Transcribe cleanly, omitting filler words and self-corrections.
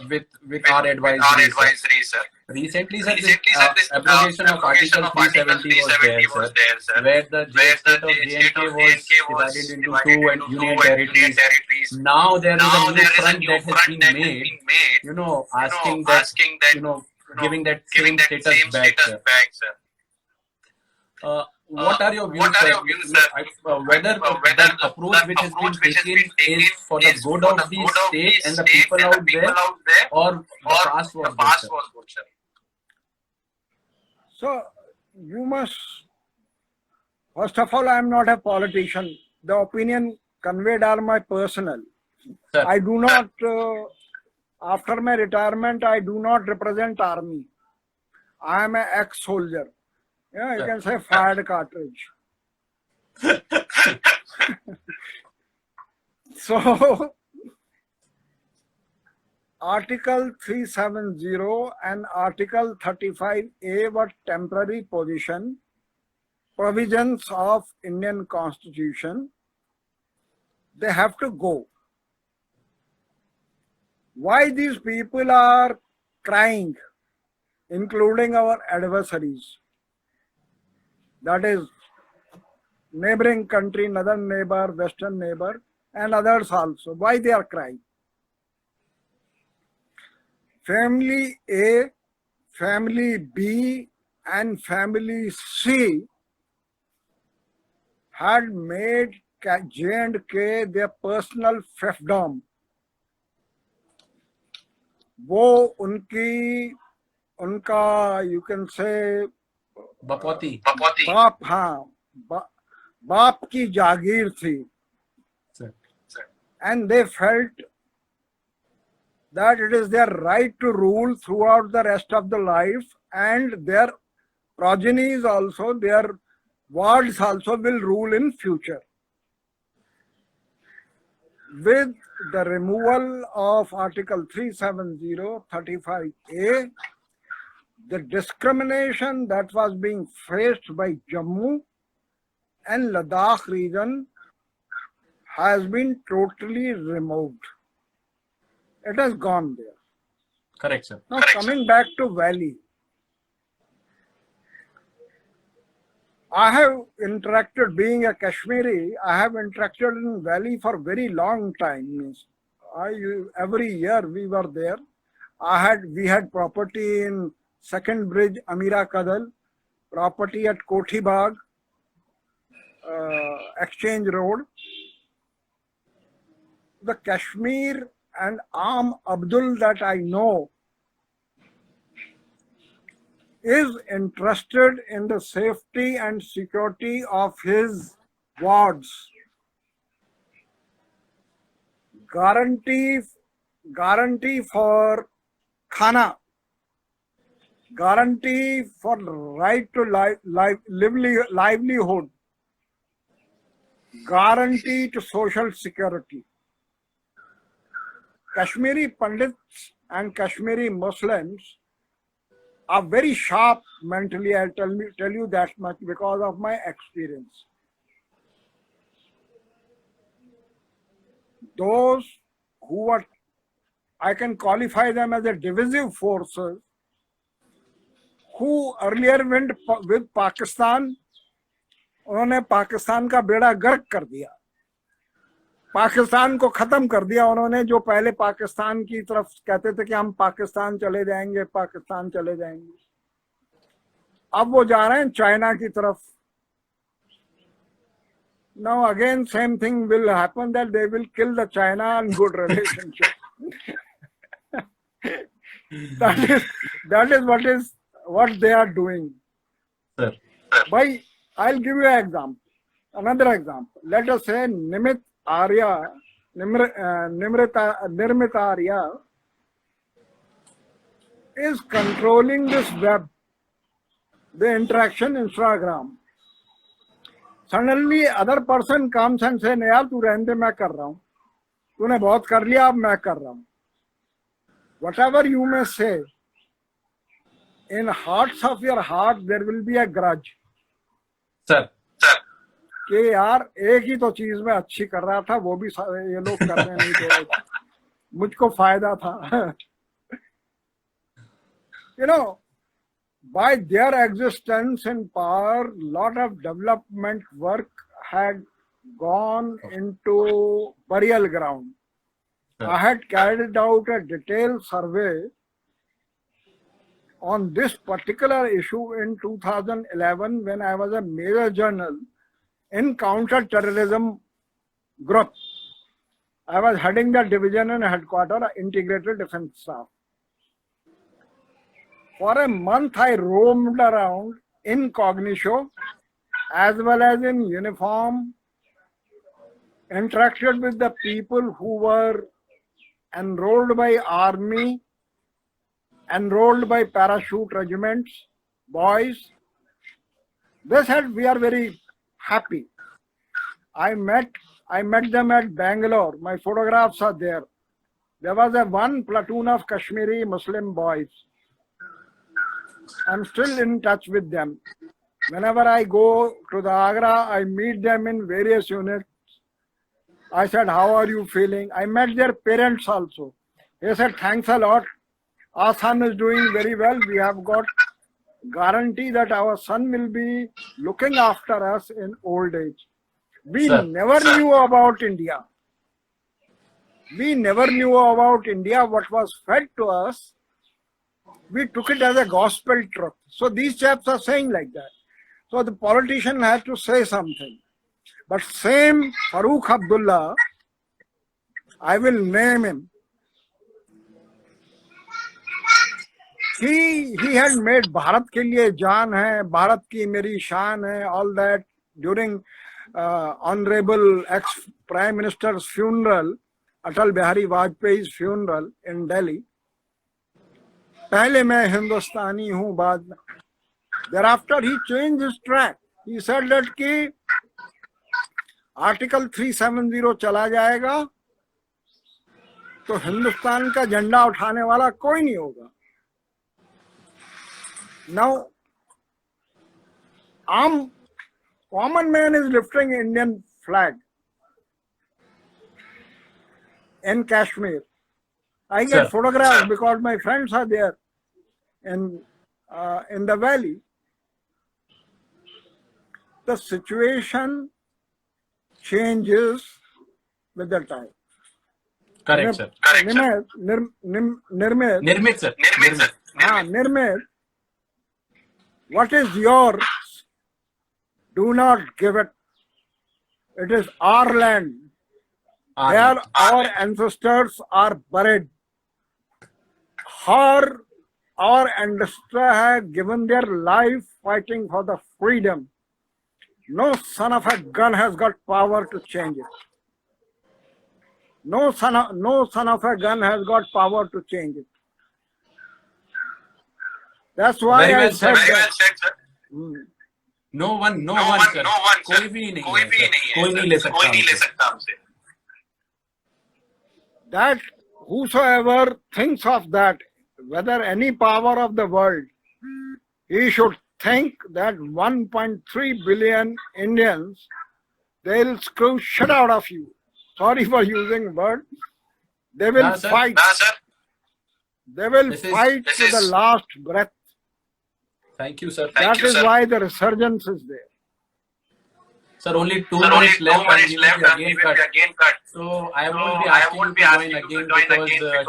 with our advisory, sir. Recently, sir, this abrogation of Article 370 was there, sir, where the state of J&K was divided into two and union territories. Now there is a new front that has been made, asking that, giving that same status back, sir. What are your views, sir? Whether the approach which has been taken is for the good of the state and the people out there, or the past was good, sir? So, you must, first of all, I am not a politician. The opinion conveyed are my personal. Sir. I do not, after my retirement, I do not represent army. I am an ex-soldier. Yeah, you can say fired cartridge. So, Article 370 and Article 35A were temporary provisions of Indian Constitution. They have to go. Why these people are crying, including our adversaries? That is neighboring country, northern neighbor, western neighbor, and others also. Why they are crying? Family A, family B, and family C had made J&K their personal fiefdom. वो उनका you can say Bapoti. बाप की जागीर थी. And they felt that it is their right to rule throughout the rest of the life, and their progenies also, their wards also will rule in future. With the removal of Article 370, 35A, the discrimination that was being faced by Jammu and Ladakh region has been totally removed. It has gone there. Correct, sir. Now coming back to Valley, I have interacted, being a Kashmiri, I have interacted in Valley for very long time. Every year we were there. We had property in Second Bridge, Amira Kadal, property at Kothi Bagh, Exchange Road. The Kashmir and Am Abdul that I know is interested in the safety and security of his wards. Guarantee for khana, guarantee for right to livelihood, guarantee to social security. Kashmiri Pandits and Kashmiri Muslims are very sharp mentally. I'll tell you that much because of my experience. Those who are, I can qualify them as a divisive forces, who earlier went with Pakistan, उन्होंने पाकिस्तान का बेड़ा गर्क कर दिया, पाकिस्तान को खत्म कर दिया उन्होंने. जो पहले पाकिस्तान की तरफ कहते थे कि हम पाकिस्तान चले जाएंगे, पाकिस्तान चले जाएंगे, अब वो जा रहे हैं चाइना की तरफ. Now again same thing will happen, that they will kill the China and good relationship. that is what they are doing. Sir. I'll give you an example. Another example. Let us say Nirmit Arya is controlling this web, the interaction Instagram. Suddenly other person comes and says, यार तू रहने दे, मैं कर रहा हूँ, तूने बहुत कर लिया, अब मैं कर रहा हूँ. Whatever you may say, in hearts of your heart there will be a grudge. Sir. कि यार एक ही तो चीज में अच्छी कर रहा था, वो भी ये लोग करने नहीं दे रहे, मुझको फायदा था. You know, by their existence in power, lot of development work had gone into burial ground. I had carried out a detailed survey on this particular issue in 2011 when I was a major general in counter-terrorism group. I was heading the division and headquarters integrated defense staff. For a month, I roamed around incognito as well as in uniform, interacted with the people who were enrolled by army, enrolled by parachute regiments, boys. They said we are very happy. I met them at Bangalore. My photographs are there. There was one platoon of Kashmiri Muslim boys. I'm still in touch with them. Whenever I go to the Agra, I meet them in various units. I said, how are you feeling? I met their parents also. They said, thanks a lot. Our son is doing very well. We have got guarantee that our son will be looking after us in old age. We never knew about India. We never knew about India. What was fed to us, we took it as a gospel truth. So these chaps are saying like that. So the politician has to say something. But same Farooq Abdullah, I will name him. He had made Bharat ke liye jaan hai, Bharat ki meri shaan hai, all that during Honorable ex-Prime Minister's funeral, Atal Bihari Vajpayee's funeral in Delhi. पहले मैं हिंदुस्तानी हूँ बाद में. Thereafter he changed his track. He said that कि article 370 चला जाएगा तो हिंदुस्तान का झंडा उठाने वाला कोई नहीं होगा. Now, common man is lifting Indian flag in Kashmir. I get photographs because my friends are there in the valley. The situation changes with the time. Correct, sir. Correct, sir. Nirmit, sir. Nirmit, what is yours? Do not give it. It is our land. Where our ancestors are buried. Our ancestors have given their life fighting for the freedom. No son of a gun has got power to change it. No son of a gun has got power to change it. That's why I said that. No one, sir. कोई भी नहीं है, कोई नहीं ले सकता हमसे. That whosoever thinks of that, whether any power of the world, he should think that 1.3 billion Indians, they'll screw shit out of you. Sorry for using the word. They will fight. They will fight to the last breath. Thank you, sir. That is why the resurgence is there. Sir, only 2 minutes left and we will be again cut. So I won't be asking you to join again because